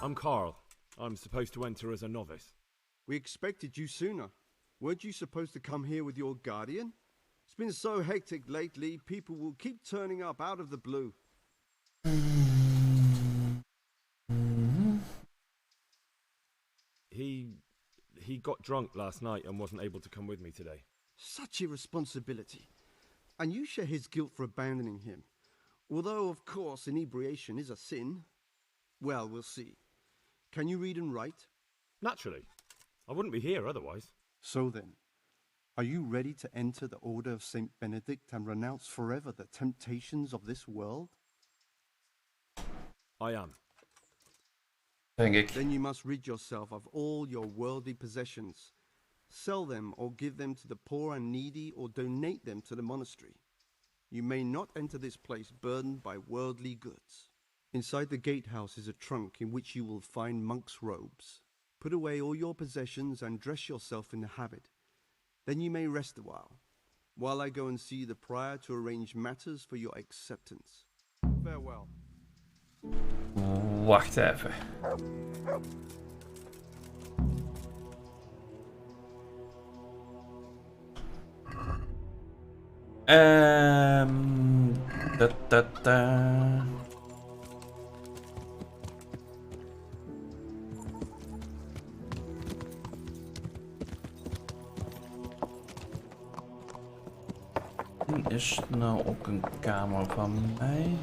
I'm Carl. I'm supposed to enter as a novice. We expected you sooner. Weren't you supposed to come here with your guardian? It's been so hectic lately, people will keep turning up out of the blue. He got drunk last night and wasn't able to come with me today. Such irresponsibility. And you share his guilt for abandoning him. Although, of course, inebriation is a sin. Well, we'll see. Can you read and write? Naturally. I wouldn't be here otherwise. So then, are you ready to enter the Order of Saint Benedict and renounce forever the temptations of this world? I am. Denk ik. Then you must rid yourself of all your worldly possessions. Sell them or give them to the poor and needy or donate them to the monastery. You may not enter this place burdened by worldly goods. Inside the gatehouse is a trunk in which you will find monk's robes. Put away all your possessions and dress yourself in the habit. Then you may rest a while I go and see the prior to arrange matters for your acceptance. Farewell. Wacht even. Da. Hier is nou ook een kamer van mij.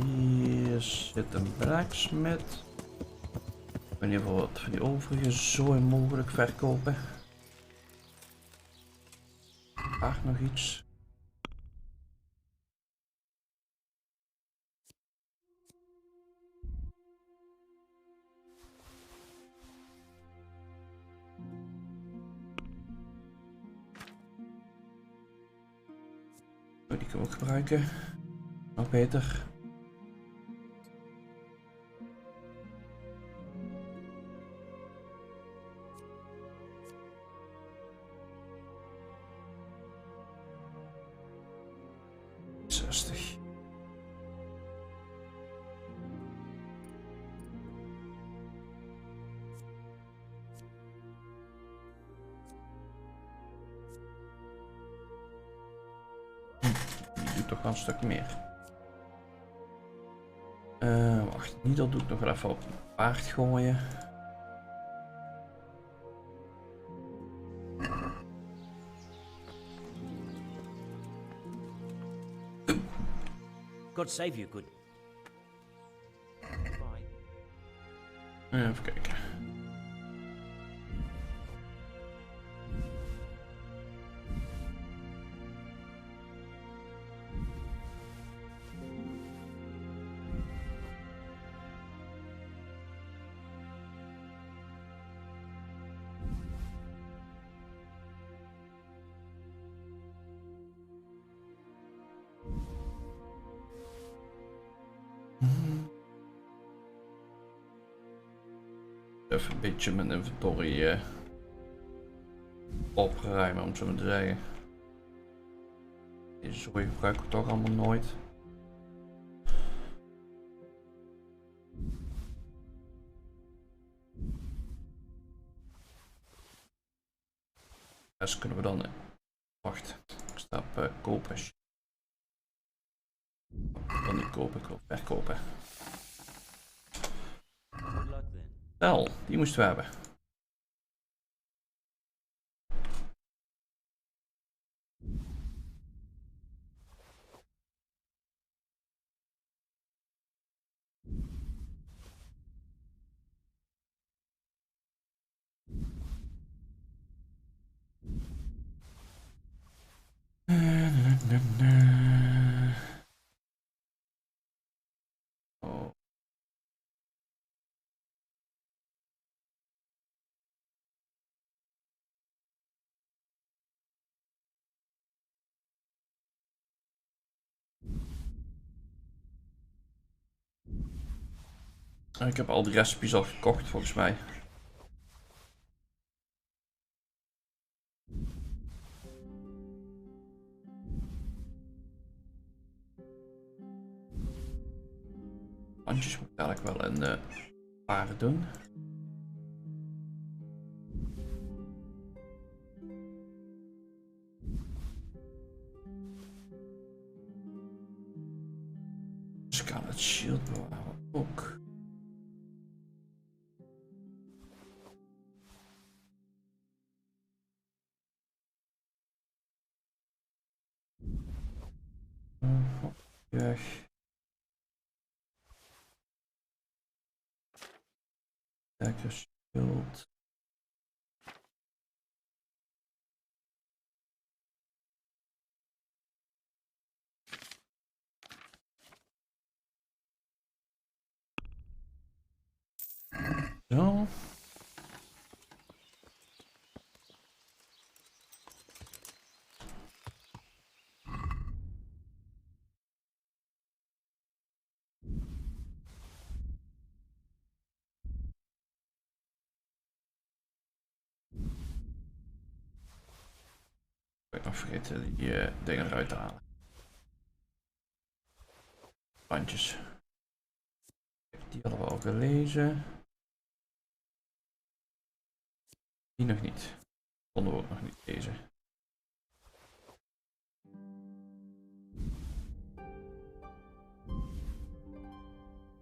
Hier zit een blacksmith. Ik weet niet of we wat van die overige zooi mogelijk verkopen. Ach, nog iets. Die kunnen we ook gebruiken. Nog beter. Toch wel een stuk meer. Wacht, niet dat doe ik nog wel even op een paard gooien. God save you, good. Even kijken. Even een beetje mijn inventory opruimen, om het zo maar te zeggen. Deze zooi gebruik ik toch allemaal nooit. Dus kunnen we dan... Wacht, ik sta op kopen. Dan niet kopen, ik wil verkopen. Wel, die moesten we hebben. Oh. Ik heb al die recipes al gekocht volgens mij. Handjes moet ik dadelijk wel in de paren doen. Scarlet Shield bewaren ook. Weg. Dagger Shield. Zo. Ik ben nog vergeten die dingen eruit te halen. Bandjes. Die hadden we al gelezen. Die nog niet. Konden we ook nog niet lezen.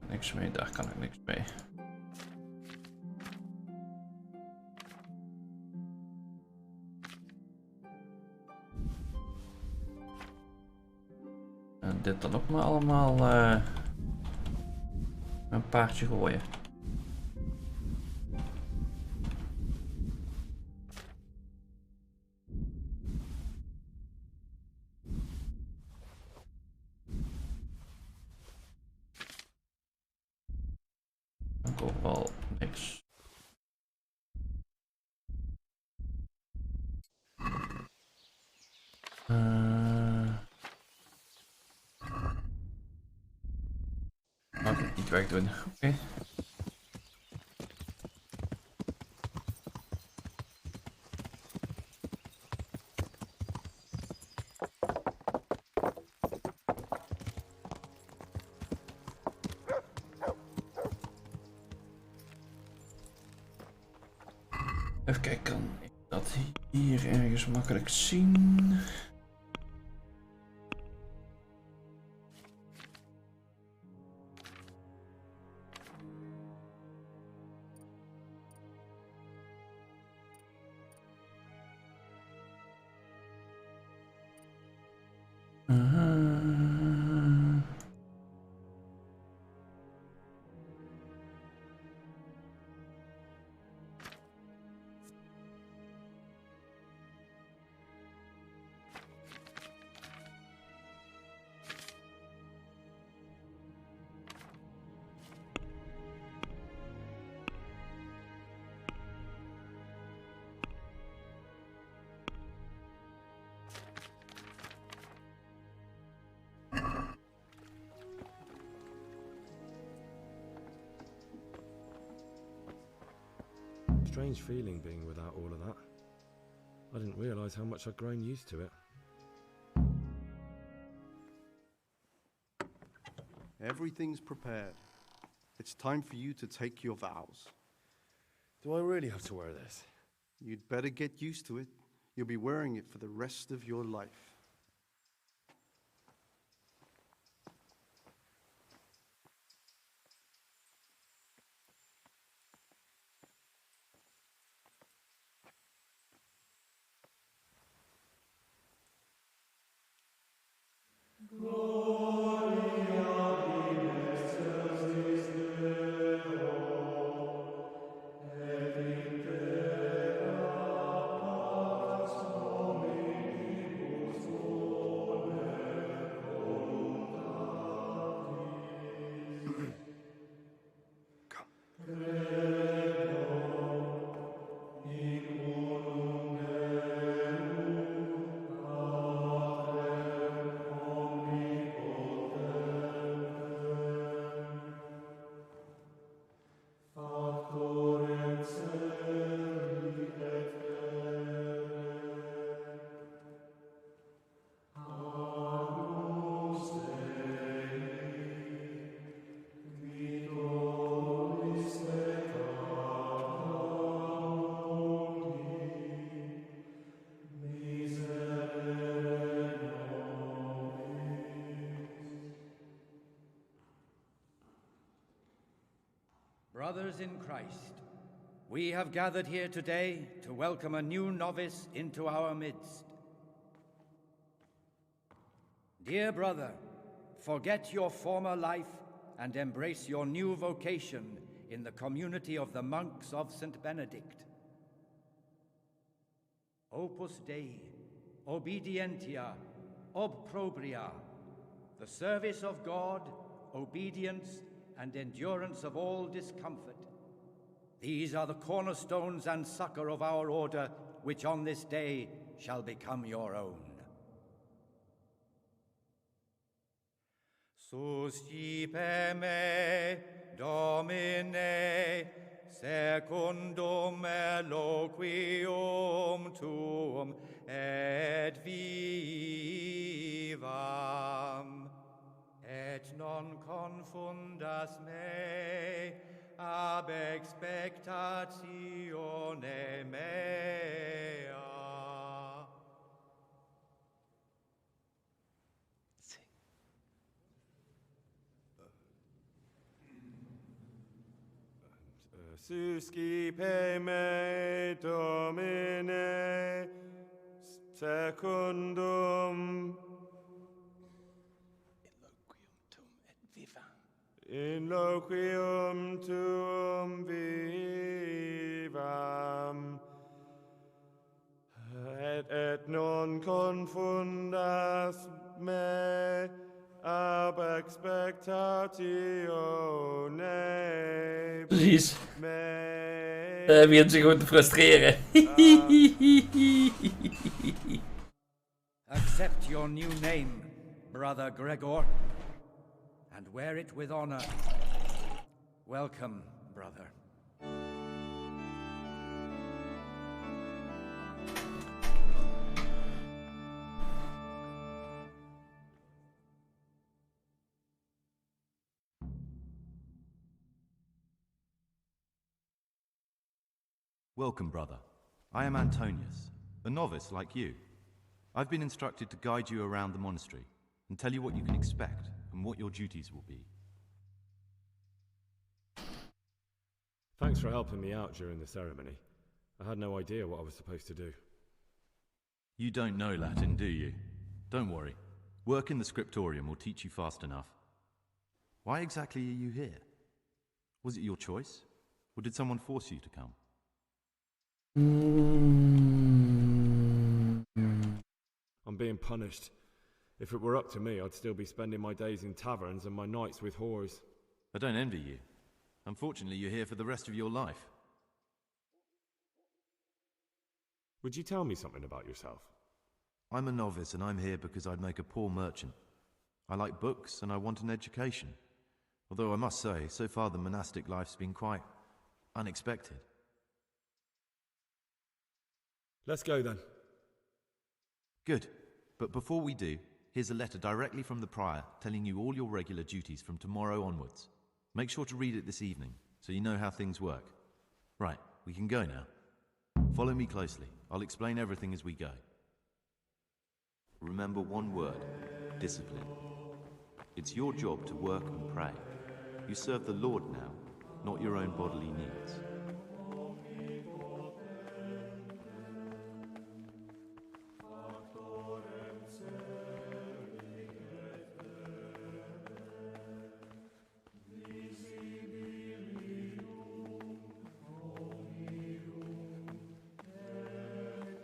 Niks mee, daar kan ik niks mee. En dit dan ook maar allemaal een paardje gooien. Ook overal niks. Mag ik het niet wegdoen? Oké. Even kijken, kan ik dat hier ergens makkelijk zien? Strange feeling being without all of that. I didn't realise how much I'd grown used to it. Everything's prepared. It's time for you to take your vows. Do I really have to wear this? You'd better get used to it. You'll be wearing it for the rest of your life. Brothers in Christ, we have gathered here today to welcome a new novice into our midst. Dear brother, forget your former life and embrace your new vocation in the community of the monks of St. Benedict. Opus Dei, obedientia, obprobria, the service of God, obedience, and endurance of all discomfort. These are the cornerstones and succor of our order, which on this day shall become your own. Suscipe me, Domine, secundum eloquium tuum, et vivam, et non confundas me ab expectatione mea. Suscipe me, Domine, secundum in loquium tuum vivam, et non confundas me ab expectatione Precies. mea. Begint zich gewoon te frustreren. Accept your new name, Brother Gregor, and wear it with honor. Welcome, brother. Welcome, brother. I am Antonius, a novice like you. I've been instructed to guide you around the monastery and tell you what you can expect and what your duties will be. Thanks for helping me out during the ceremony. I had no idea what I was supposed to do. You don't know Latin, do you? Don't worry. Work in the scriptorium will teach you fast enough. Why exactly are you here? Was it your choice? Or did someone force you to come? I'm being punished. If it were up to me, I'd still be spending my days in taverns and my nights with whores. I don't envy you. Unfortunately, you're here for the rest of your life. Would you tell me something about yourself? I'm a novice and I'm here because I'd make a poor merchant. I like books and I want an education. Although I must say, so far the monastic life's been quite unexpected. Let's go then. Good. But before we do, here's a letter directly from the prior telling you all your regular duties from tomorrow onwards. Make sure to read it this evening, so you know how things work. Right, we can go now. Follow me closely. I'll explain everything as we go. Remember one word: discipline. It's your job to work and pray. You serve the Lord now, not your own bodily needs.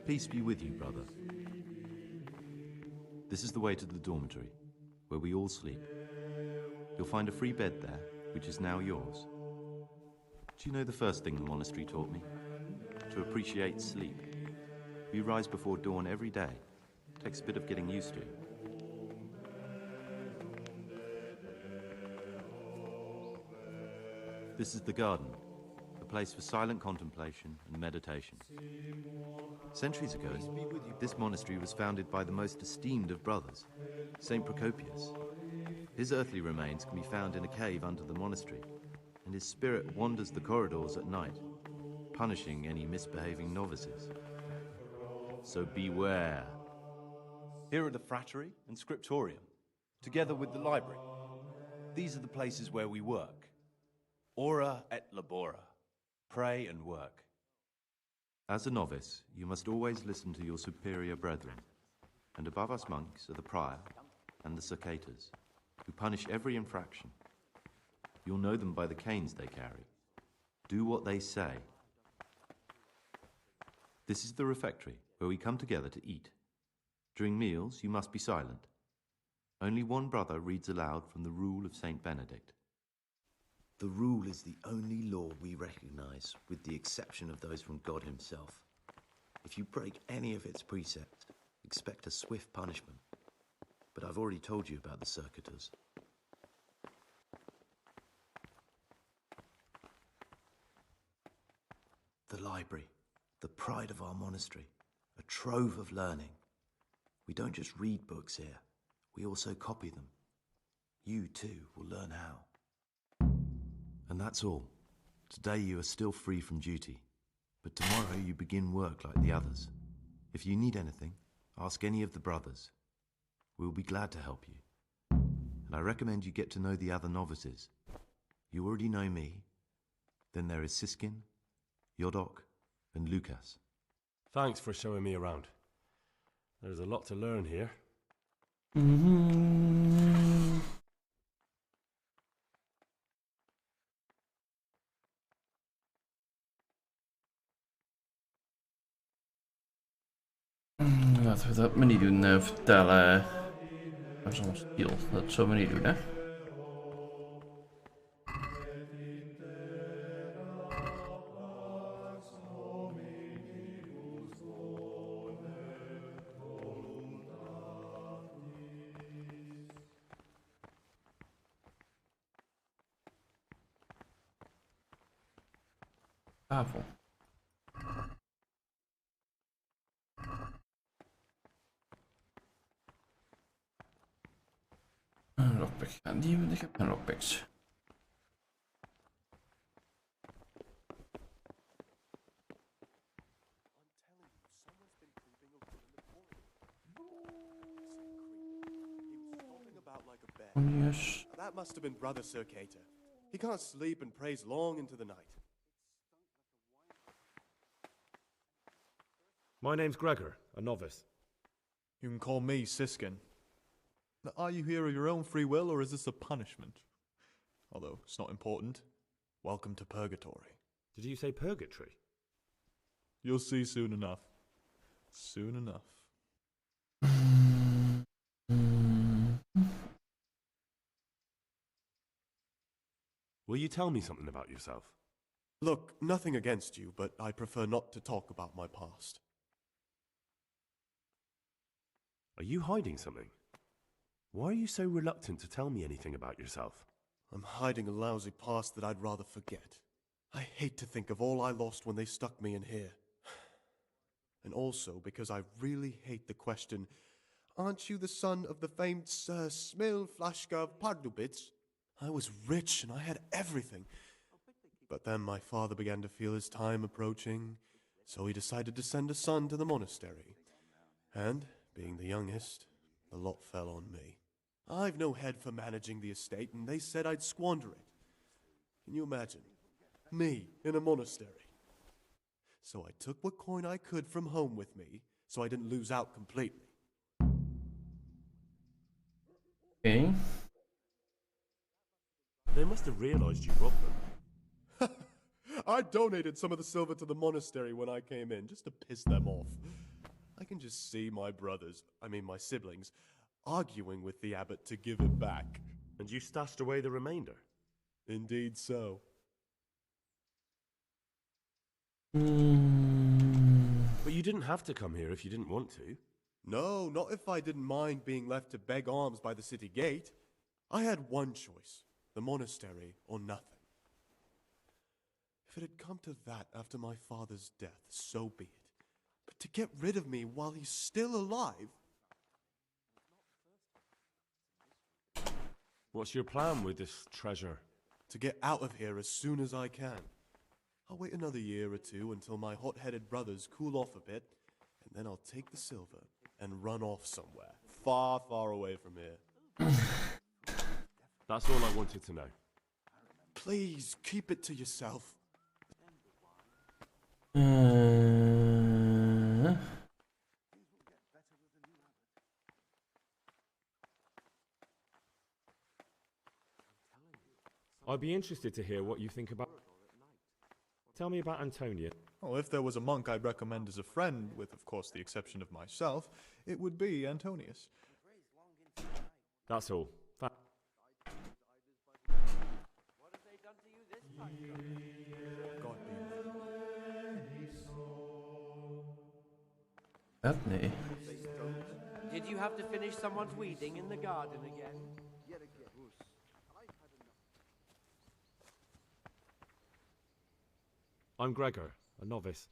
Peace be with you, brother. This is the way to the dormitory, where we all sleep. You'll find a free bed there, which is now yours. Do you know the first thing the monastery taught me? To appreciate sleep. We rise before dawn every day. Takes a bit of getting used to. This is the garden, a place for silent contemplation and meditation. Centuries ago, this monastery was founded by the most esteemed of brothers, Saint Procopius. His earthly remains can be found in a cave under the monastery, and his spirit wanders the corridors at night, punishing any misbehaving novices. So beware. Here are the frattery and scriptorium, together with the library. These are the places where we work. Ora et labora. Pray and work. As a novice, you must always listen to your superior brethren, and above us monks are the prior and the cicatas, who punish every infraction. You'll know them by the canes they carry. Do what they say. This is the refectory, where we come together to eat. During meals, you must be silent. Only one brother reads aloud from the Rule of Saint Benedict. The rule is the only law we recognize, with the exception of those from God himself. If you break any of its precepts, expect a swift punishment. But I've already told you about the circuitous. The library, the pride of our monastery, a trove of learning. We don't just read books here, we also copy them. You too will learn how. And that's all. Today you are still free from duty, but tomorrow you begin work like the others. If you need anything, ask any of the brothers. We will be glad to help you. And I recommend you get to know the other novices. You already know me. Then there is Siskin, Yodok, and Lucas. Thanks for showing me around. There's a lot to learn here. Laten we dat maar niet doen, vertellen. Dat is ons deel. Dat zullen we niet doen, hè? Tafel. Een lockpick. Ja, ik heb geen lockpicks. Yes. That must have been Brother Circator. He can't sleep and prays long into the night. My name's Gregor, a novice. You can call me Siskin. Now, are you here of your own free will, or is this a punishment? Although it's not important. Welcome to Purgatory. Did you say purgatory? You'll see soon enough. Soon enough. Will you tell me something about yourself? Look, nothing against you, but I prefer not to talk about my past. Are you hiding something? Why are you so reluctant to tell me anything about yourself? I'm hiding a lousy past that I'd rather forget. I hate to think of all I lost when they stuck me in here. And also because I really hate the question, aren't you the son of the famed Sir Smil Flashka of Pardubitz? I was rich and I had everything. But then my father began to feel his time approaching, so he decided to send a son to the monastery. And, being the youngest, the lot fell on me. I've no head for managing the estate, and they said I'd squander it. Can you imagine? Me in a monastery. So I took what coin I could from home with me, so I didn't lose out completely. Okay. They must have realised you robbed them. I donated some of the silver to the monastery when I came in, just to piss them off. I can just see my my siblings, arguing with the abbot to give it back. And you stashed away the remainder? Indeed so. But you didn't have to come here if you didn't want to. No, not if I didn't mind being left to beg alms by the city gate. I had one choice, the monastery or nothing. If it had come to that after my father's death, so be it. But to get rid of me while he's still alive... What's your plan with this treasure? To get out of here as soon as I can. I'll wait another year or two until my hot-headed brothers cool off a bit, and then I'll take the silver and run off somewhere, far, far away from here. That's all I wanted to know. Please, keep it to yourself. I'd be interested to hear what you think about... Tell me about Antonia. Well, if there was a monk I'd recommend as a friend, with of course the exception of myself, it would be Antonius. That's all. What have they done to you this time? God be Dat nee. Did you have to finish someone's weeding in the garden again? I'm Gregor, a novice.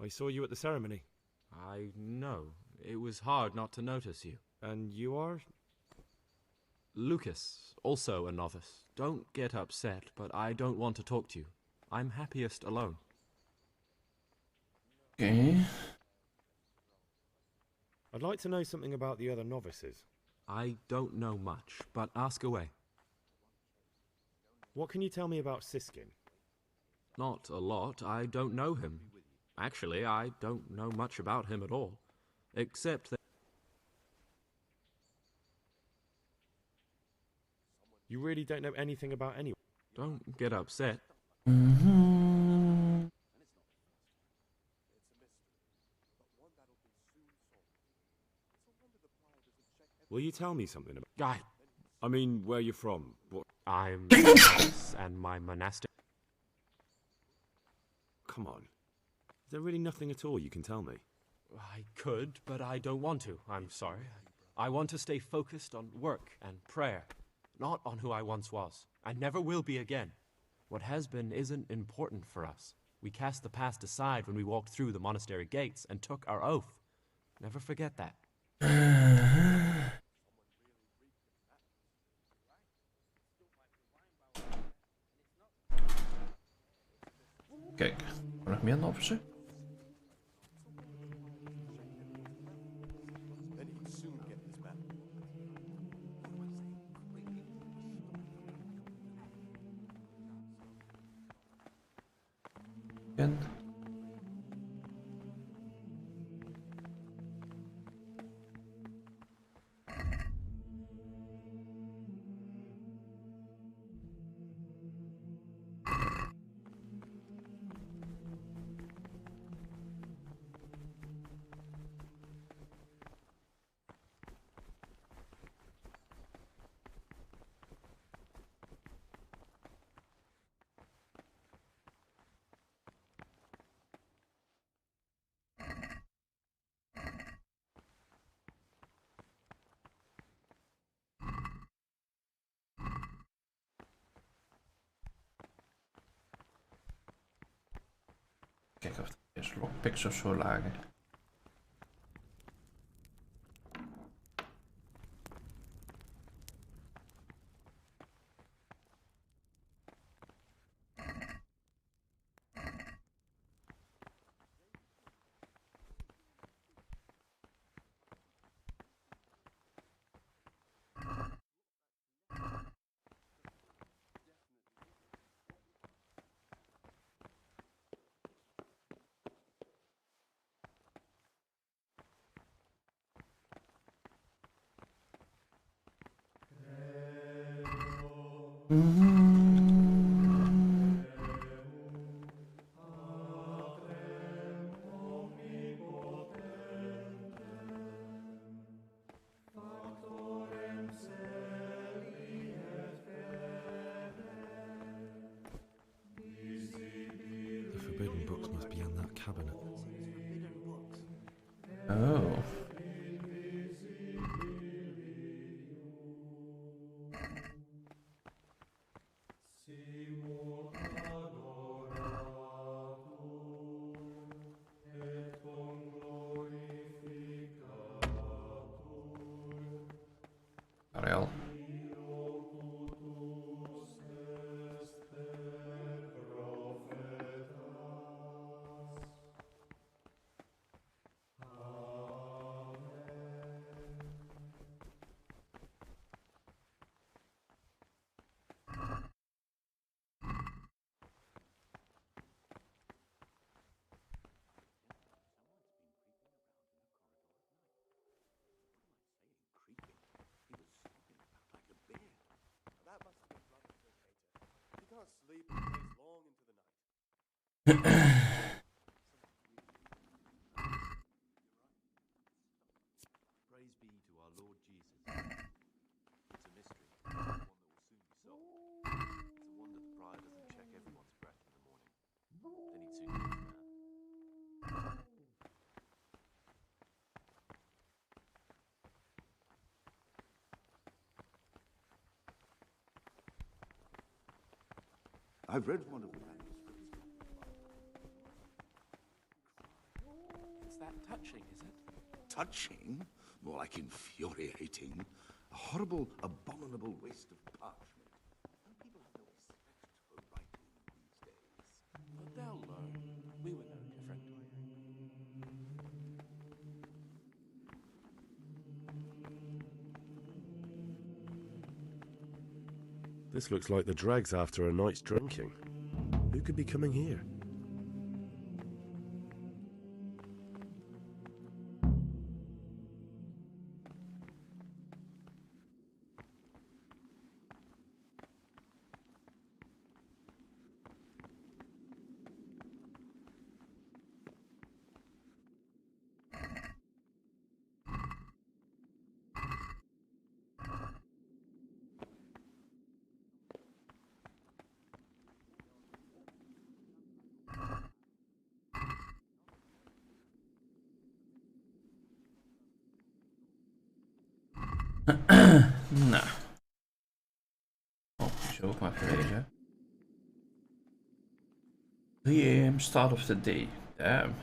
I saw you at the ceremony. I know. It was hard not to notice you. And you are? Lucas, also a novice. Don't get upset, but I don't want to talk to you. I'm happiest alone. Okay. I'd like to know something about the other novices. I don't know much, but ask away. What can you tell me about Siskin? Not a lot. I don't know him. Actually, I don't know much about him at all. Except that... You really don't know anything about anyone? Don't get upset. Will you tell me something about... I mean, where you're from. What... I'm a novice and my monastic... Come on. Is there really nothing at all you can tell me? I could, but I don't want to. I'm sorry. I want to stay focused on work and prayer, not on who I once was. I never will be again. What has been isn't important for us. We cast the past aside when we walked through the monastery gates and took our oath. Never forget that. Kijk, nog meer novissen? Then he'd soon get his back. En... Kijk of er eerst lockpicks of zo lagen. The forbidden books must be in that cabinet. Oh. Ariel. sleep and plays long into the night. Praise be to our Lord Jesus. It's a mystery, one that will soon be solved. It's a wonder the prior doesn't check everyone's breath in the morning. Then he'd soon get his man. I've read one of the manuscripts. It's that touching, is it? Touching? More like infuriating. A horrible, abominable waste of parchment. And people have no respect for writing these days. But they'll learn. We were no different. This looks like the dregs after a night's drinking. Who could be coming here? Nou. Oh, zo ook maar even lezen. 3 AM, start of the day. Damn.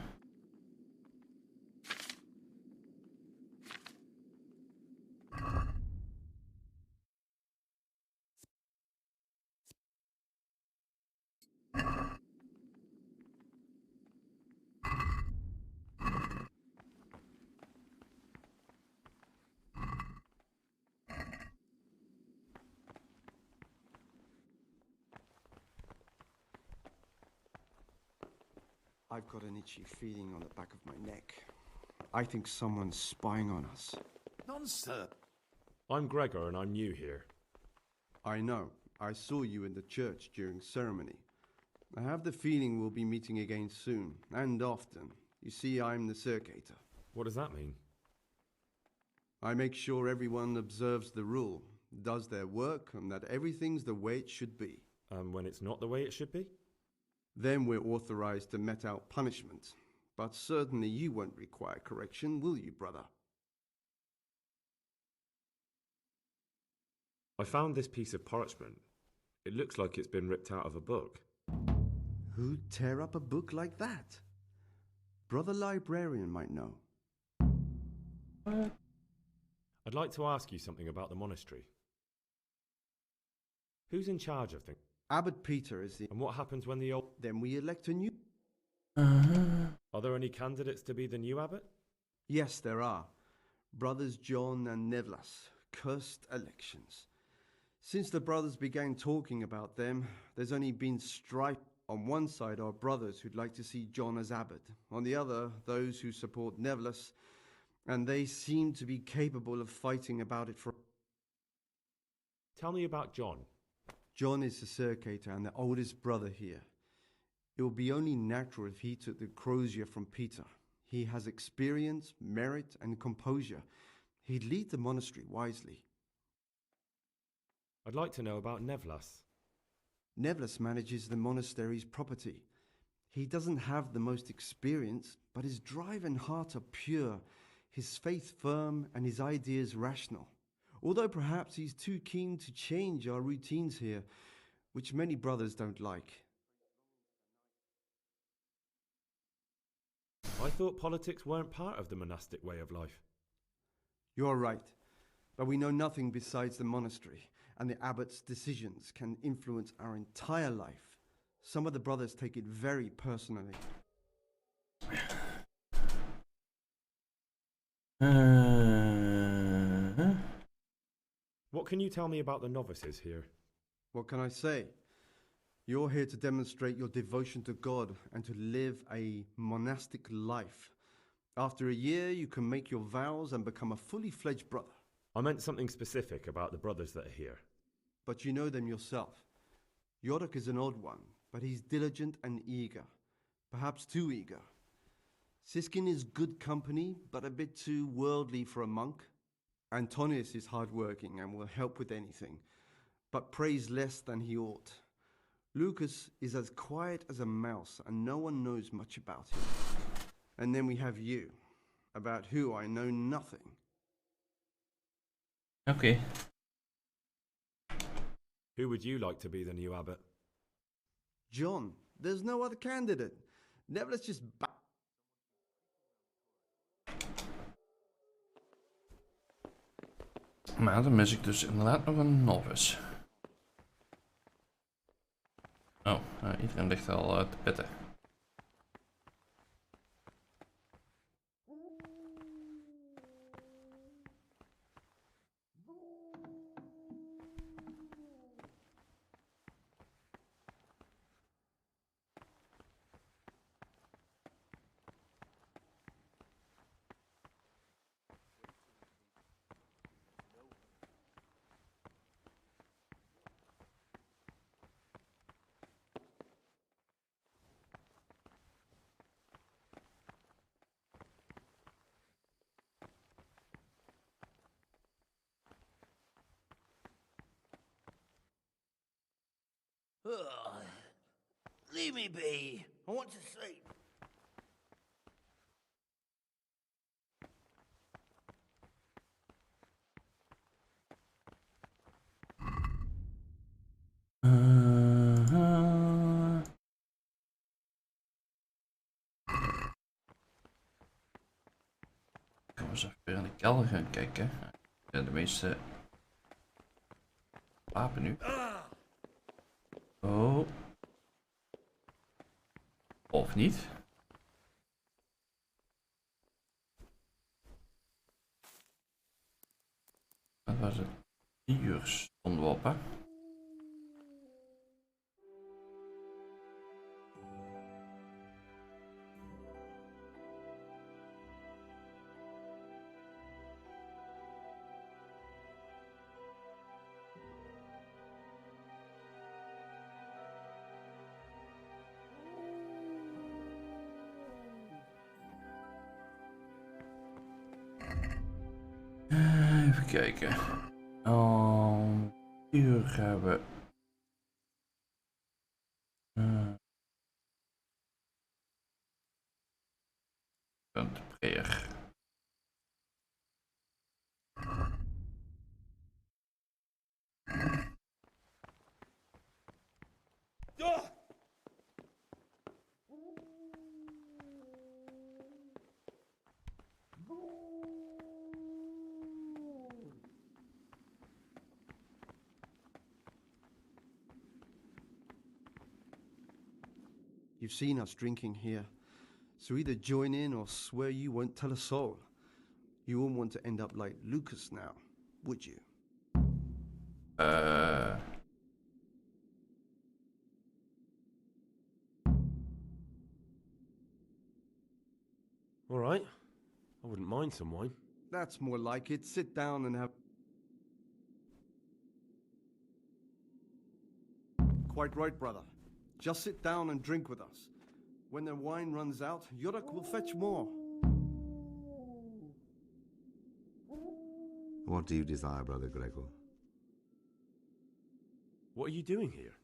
I've got an itchy feeling on the back of my neck. I think someone's spying on us. Nonsense. I'm Gregor and I'm new here. I know. I saw you in the church during ceremony. I have the feeling we'll be meeting again soon, and often. You see, I'm the circator. What does that mean? I make sure everyone observes the rule, does their work, and that everything's the way it should be. When it's not the way it should be? Then we're authorized to mete out punishment. But certainly you won't require correction, will you, brother? I found this piece of parchment. It looks like it's been ripped out of a book. Who'd tear up a book like that? Brother Librarian might know. I'd like to ask you something about the monastery. Who's in charge of things? Abbot Peter is the... And what happens when the old... Then we elect a new... Are there any candidates to be the new abbot? Yes, there are. Brothers John and Nevlas. Cursed elections. Since the brothers began talking about them, there's only been strife. On one side are brothers who'd like to see John as abbot. On the other, those who support Nevlas. And they seem to be capable of fighting about it for... Tell me about John. John is the circator and the oldest brother here. It would be only natural if he took the crozier from Peter. He has experience, merit, and composure. He'd lead the monastery wisely. I'd like to know about Nevlas. Nevlas manages the monastery's property. He doesn't have the most experience, but his drive and heart are pure, his faith firm, and his ideas rational. Although perhaps he's too keen to change our routines here, which many brothers don't like. I thought politics weren't part of the monastic way of life. You're right, but we know nothing besides the monastery, and the abbot's decisions can influence our entire life. Some of the brothers take it very personally. What can you tell me about the novices here? What can I say? You're here to demonstrate your devotion to God and to live a monastic life. After a year, you can make your vows and become a fully fledged brother. I meant something specific about the brothers that are here. But you know them yourself. Yodok is an odd one, but he's diligent and eager. Perhaps too eager. Siskin is good company, but a bit too worldly for a monk. Antonius is hard-working and will help with anything, but prays less than he ought. Lucas is as quiet as a mouse, and no one knows much about him. And then we have you, about who I know nothing. Okay. Who would you like to be the new abbot? John, there's no other candidate. Never let's just Maar dan mis ik dus inderdaad nog een novice. Oh, iedereen ligt al te petten. Leave me be. I want to sleep. Gaan we eens even weer in de kelder gaan kijken. De meeste wapen nu. Oh. Of niet? Dat was het vuurstonwapen. Even kijken. Hier gaan we. Een prayer. You've seen us drinking here, so either join in or swear you won't tell a soul. You wouldn't want to end up like Lucas now, would you? All right. I wouldn't mind some wine. That's more like it. Sit down and have... Quite right, brother. Just sit down and drink with us. When the wine runs out, Yodok will fetch more. What do you desire, Brother Gregor? What are you doing here?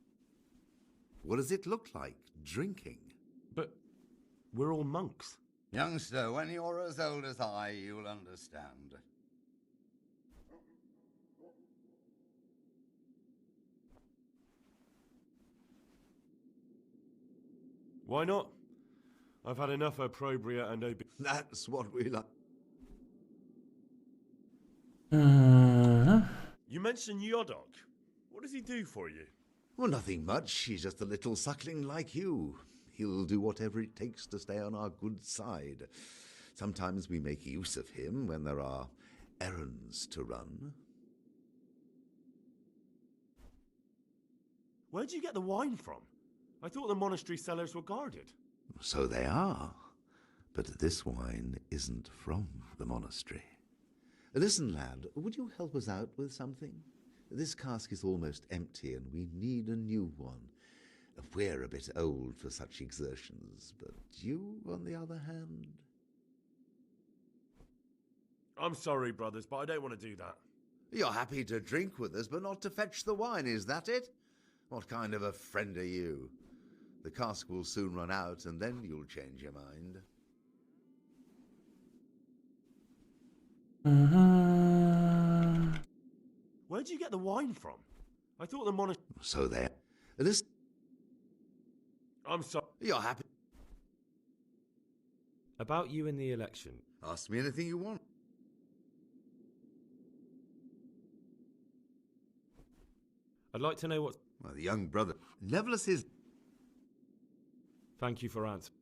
What does it look like, drinking? But we're all monks. Youngster, when you're as old as I, you'll understand. Why not? I've had enough opprobria and That's what we like. You mentioned Yodok. What does he do for you? Well, nothing much. He's just a little suckling like you. He'll do whatever it takes to stay on our good side. Sometimes we make use of him when there are errands to run. Where'd you get the wine from? I thought the monastery cellars were guarded. So they are. But this wine isn't from the monastery. Listen, lad, would you help us out with something? This cask is almost empty and we need a new one. We're a bit old for such exertions, but you, on the other hand... I'm sorry, brothers, but I don't want to do that. You're happy to drink with us, but not to fetch the wine, is that it? What kind of a friend are you? The cask will soon run out, and then you'll change your mind. Where'd you get the wine from? I thought the monastery... So there. This... I'm sorry. You're happy... About you in the election. Ask me anything you want. I'd like to know what... Well, the young brother... Levelus is... Thank you for answering.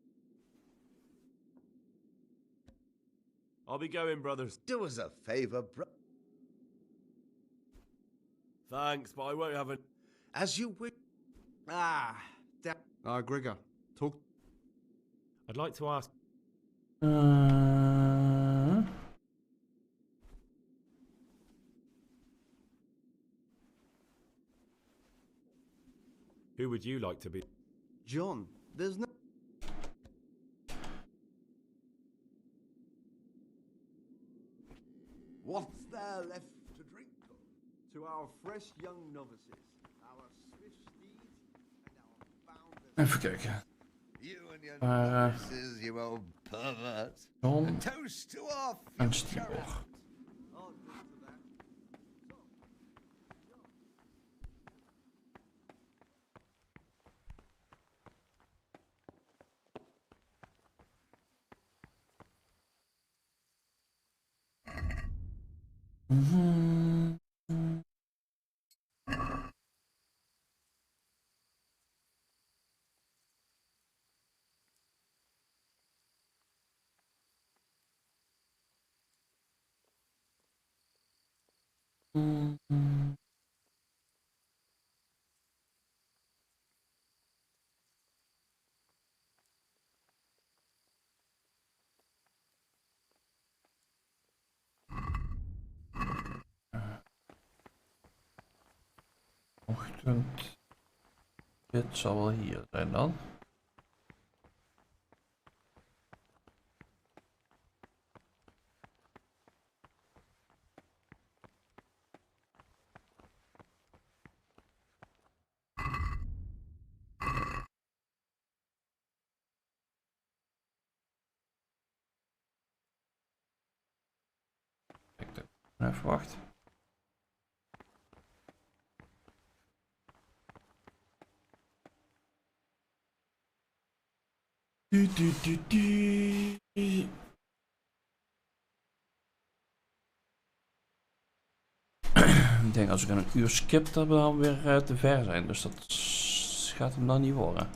I'll be going, brothers. Do us a favour, Thanks, but I won't have a... As you wish. Gregor, talk. I'd like to ask... Who would you like to be? John, there's no... What's there left to drink of? To our fresh young novices, our swift steeds, and our boundless... Even kijken. You and your novices, you old pervert. John. A toast to our En future. Stibor. I'll drink to that. Ochtend. Dit zal wel hier zijn dan. Even wachten. Ik denk als ik een uur skip dat we dan weer te ver zijn, dus dat gaat hem dan niet worden.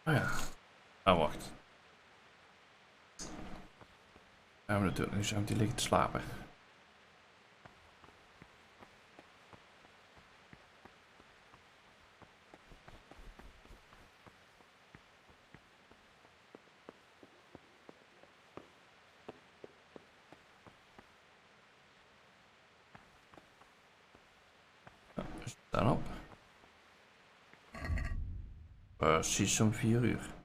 Oh ja. Oh, wacht. Ja, maar natuurlijk, nu zou die liggen te slapen. Staan op. Precies om 4 uur.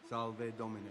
Salve Domine.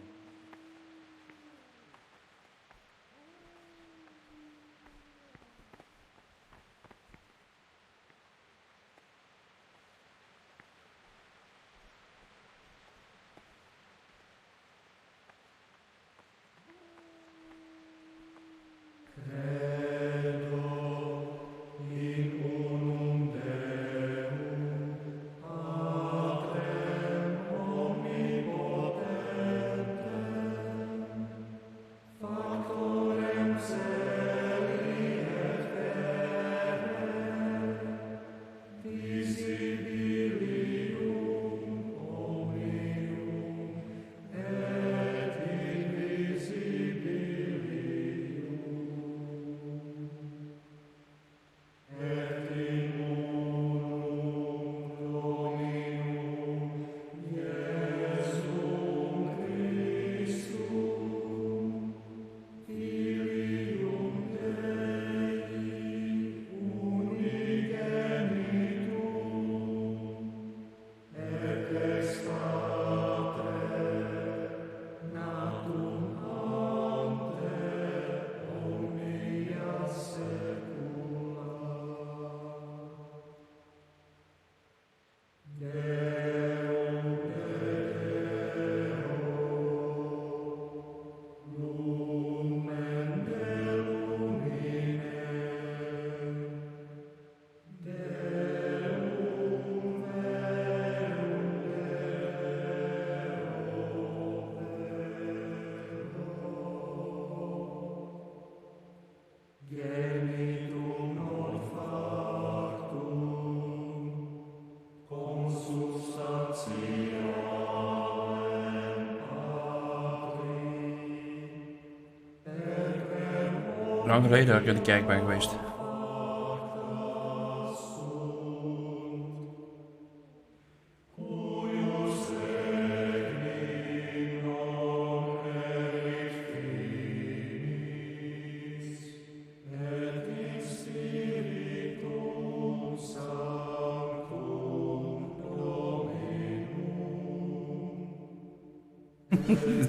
Lang geleden dat ik in de kerk ben geweest.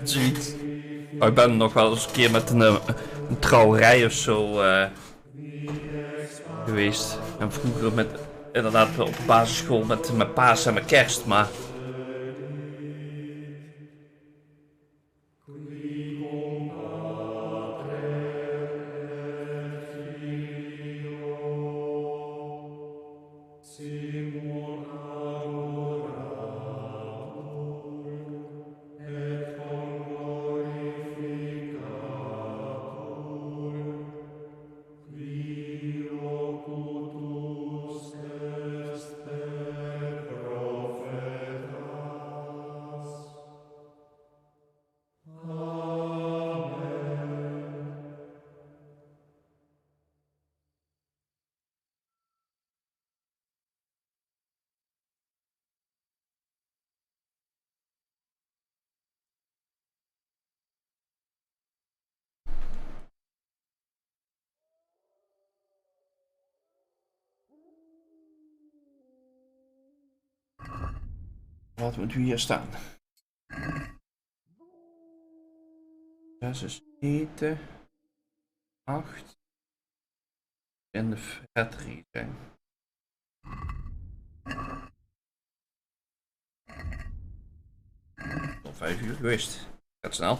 Zoiets. Oh, ik ben nog wel eens een keer met een trouwerij of zo geweest. En vroeger met inderdaad op de basisschool met mijn paas en mijn kerst, maar... Wat moet u hier staan? 6 is eten. 8. En de vet reading. Al 5 uur geweest. Gaat snel.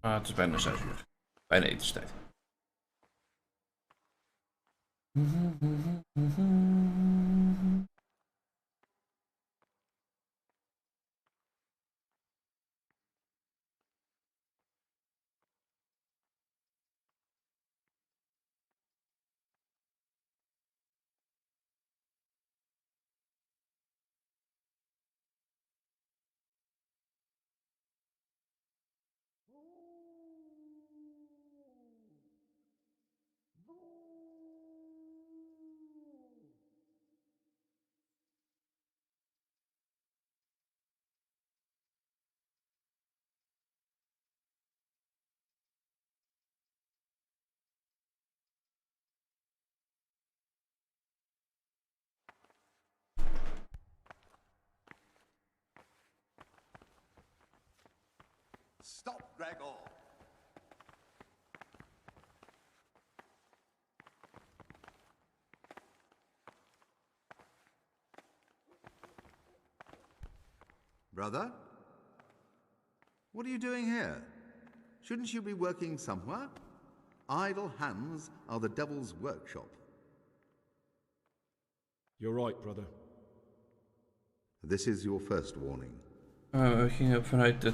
Het is bijna 6 uur. Bijna etenstijd. Stop, Gregor! Brother? What are you doing here? Shouldn't you be working somewhere? Idle hands are the devil's workshop. You're right, brother. This is your first warning. We gingen vanuit de...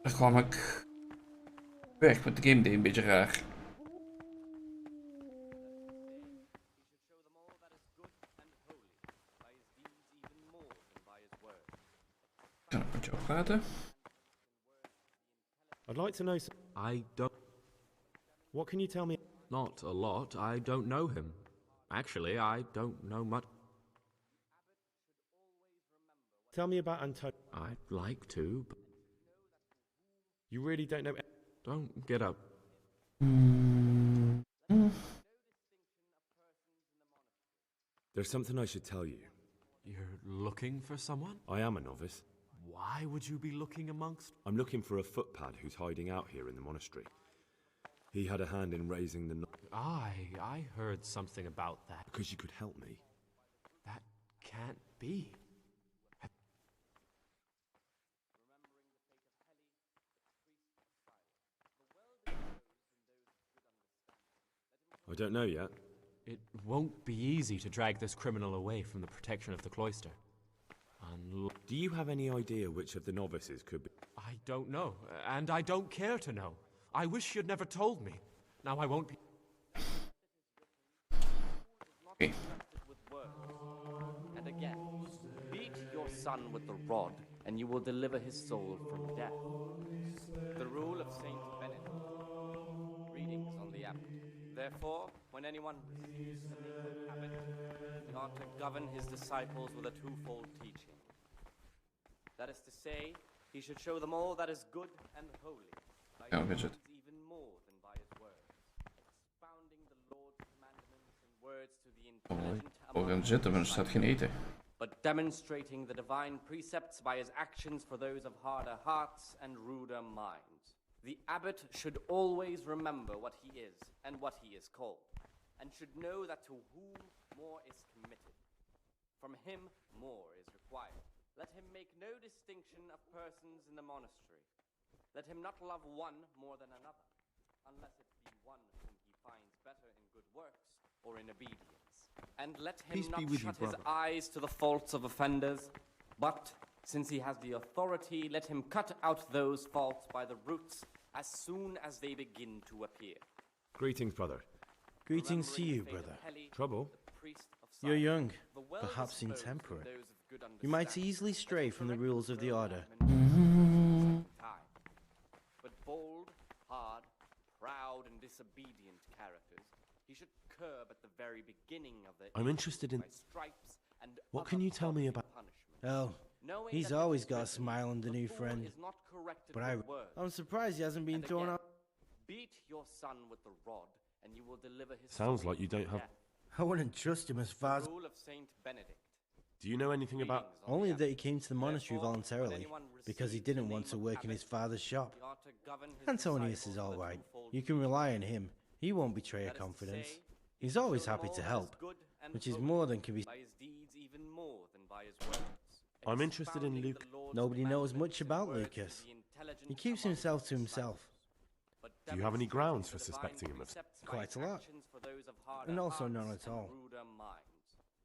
Dan kwam ik weg, want de game deed een beetje raar. Kan ik met jou praten? I'd like to know I don't. What can you tell me? Not a lot. I don't know him. Actually, I don't know much. Tell me about Antonio. I'd like to, but You really don't know. don't get up. There's something I should tell you. You're looking for someone? I am a novice. Why would you be looking amongst? I'm looking for a footpad who's hiding out here in the monastery. He had a hand in raising the... I heard something about that. Because you could help me. That can't be. I don't know yet. It won't be easy to drag this criminal away from the protection of the cloister. Do you have any idea which of the novices could be? I don't know, and I don't care to know. I wish you'd never told me. Now I won't be... Okay. And again, beat your son with the rod, and you will deliver his soul from death. The rule of Saint Benedict. Readings on the abbot. Therefore, when anyone receives the new habit, he ought to govern his disciples with a twofold teaching. That is to say, he should show them all that is good and holy, by his deeds even more than by his words, expounding the Lord's commandments in words to the intelligent Gaan zitten, want er staat geen eten. but demonstrating the divine precepts by his actions for those of harder hearts and ruder minds. The abbot should always remember what he is and what he is called, and should know that to whom more is committed, from him more is required. Let him make no distinction of persons in the monastery. Let him not love one more than another, unless it be one whom he finds better in good works or in obedience. And let him not shut his eyes to the faults of offenders, but, since he has the authority, let him cut out those faults by the roots as soon as they begin to appear. Greetings, brother. Greetings to you, brother. Trouble? You're young, perhaps intemperate. You might easily stray from the rules of the order. But bold, hard, proud, and disobedient characters he should curb at the very beginning of their I'm interested in... stripes and What can you tell me about... Oh, he's always got a smile on the new friend. But I'm surprised he hasn't been thrown out. Beat your son with the rod, and you will deliver his Sounds soul like you don't from have... death. I wouldn't trust him as far as... Rule of Saint Benedict. Do you know anything about... Only that he came to the monastery voluntarily, because he didn't want to work in his father's shop. Antonius is alright. You can rely on him. He won't betray your confidence. He's always happy to help, which is more than can be... By his deeds even more than by his words. I'm interested in Luke. Nobody knows much about Lucas. He keeps himself to himself. Do you have any grounds for suspecting him of... Quite a lot. And also none at all.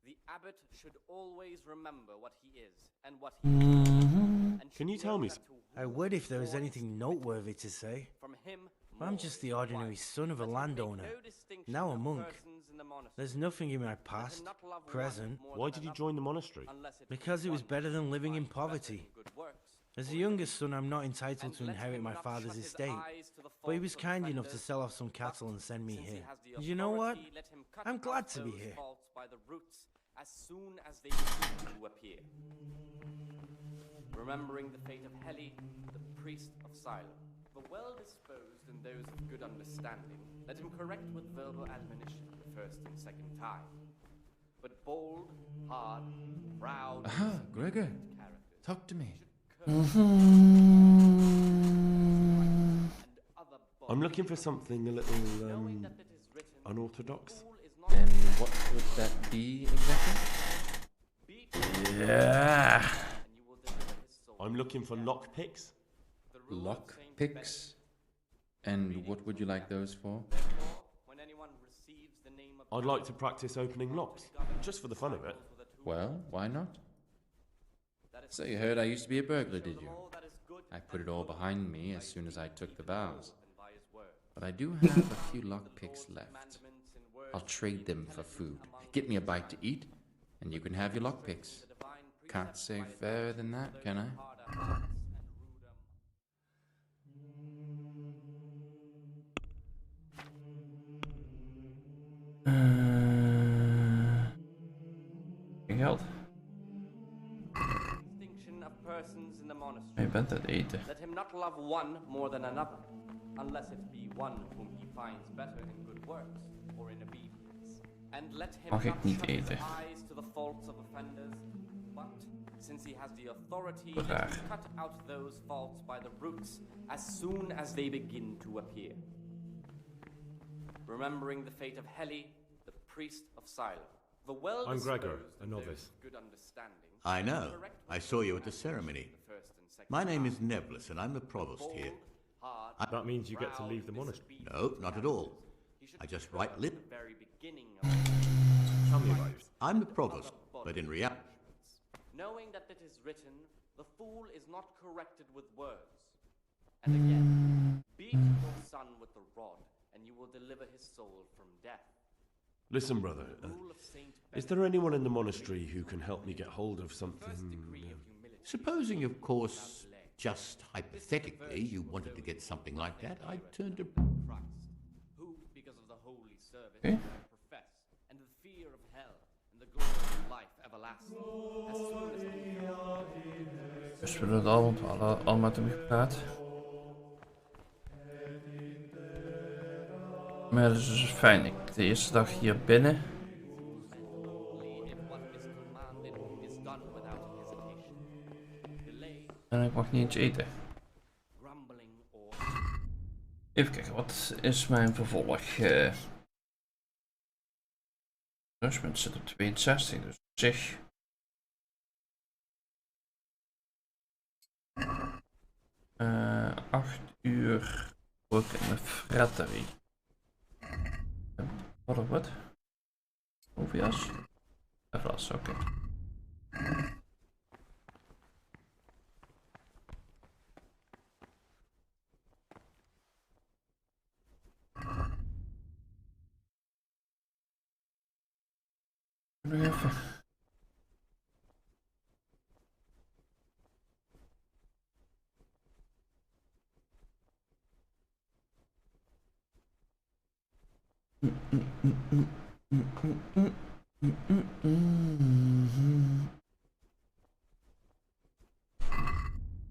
The abbot should always remember what he is and what he is. Can you tell me... I would if there was anything noteworthy to say. I'm just the ordinary son of a landowner, now a monk. There's nothing in my past, present. Why did you join the monastery? Because it was better than living in poverty. As the youngest son, I'm not entitled to inherit my father's estate, but he was kind enough to sell off some cattle and send me here. You know what? I'm glad to be here. As soon as they begin to appear. Remembering the fate of Heli, the priest of Silence, the well-disposed and those of good understanding, let him correct with verbal admonition the first and second time. But bold, hard, proud, Aha, Gregor, talk to me. I'm looking for something a little, unorthodox. And what would that be exactly? Yeah. I'm looking for lockpicks. Lockpicks? And what would you like those for? I'd like to practice opening locks, just for the fun of it. Well, why not? So you heard I used to be a burglar, did you? I put it all behind me as soon as I took the vows. But I do have a few lockpicks left. I'll trade them for food. Get me a bite to eat, and you can have your lockpicks. Can't say fairer than that, can I? Geld. Distinction of persons in the monastery. Je bent het eten. Let him not love one more than another, unless it be one whom he finds better in good works or in obedience. And let him Mag ik not niet shut his eten. eyes to the faults of offenders, but since he has the authority Raar. to cut out those faults by the roots as soon as they begin to appear. Remembering the fate of Heli, the priest of Silence. I'm Gregor, a novice. I know. I saw you at the ceremony. My name is Nebulus, and I'm the provost here. That means you get to leave the monastery? No, not at all. I just write lip. Tell me about it. I'm the provost, but in reality... Knowing that it is written, the fool is not corrected with words. And again, beat your son with the rod, and you will deliver his soul from death. Listen, brother, is there anyone in the monastery who can help me get hold of something? Supposing, of course, just hypothetically, you wanted to get something like that, I'd turn to... Christ, who, because of the holy service, profess, and the fear of hell, and the glory of life everlasting, as soon as... Dus we doen het al, want we hadden al met hem gepraat. Maar dat is dus fijn. De eerste dag hier binnen. En ik mag niet eens eten. Even kijken, wat is mijn vervolg? Punishment zit op 62, dus op zich. Uh, 8 uur ook in de fratterie. Wat? OVS? FLS, oké. Nog even.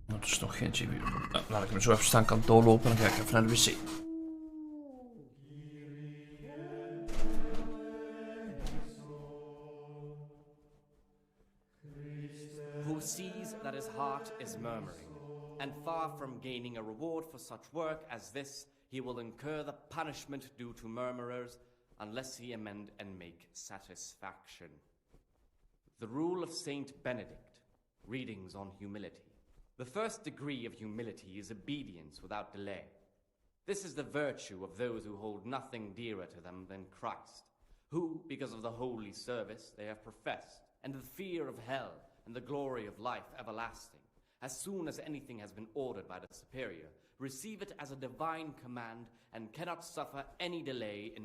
Dat is nog geen GPU. Nou, laat ik hem zo even staan, kan doorlopen en dan ga ik even naar de wc. Who sees that his heart is murmuring, and far from gaining a reward for such work as this, he will incur the punishment due to murmurers, unless he amend and make satisfaction. The Rule of Saint Benedict, Readings on Humility. The first degree of humility is obedience without delay. This is the virtue of those who hold nothing dearer to them than Christ, who, because of the holy service they have professed, and the fear of hell, and the glory of life everlasting, as soon as anything has been ordered by the superior, receive it as a divine command, and cannot suffer any delay in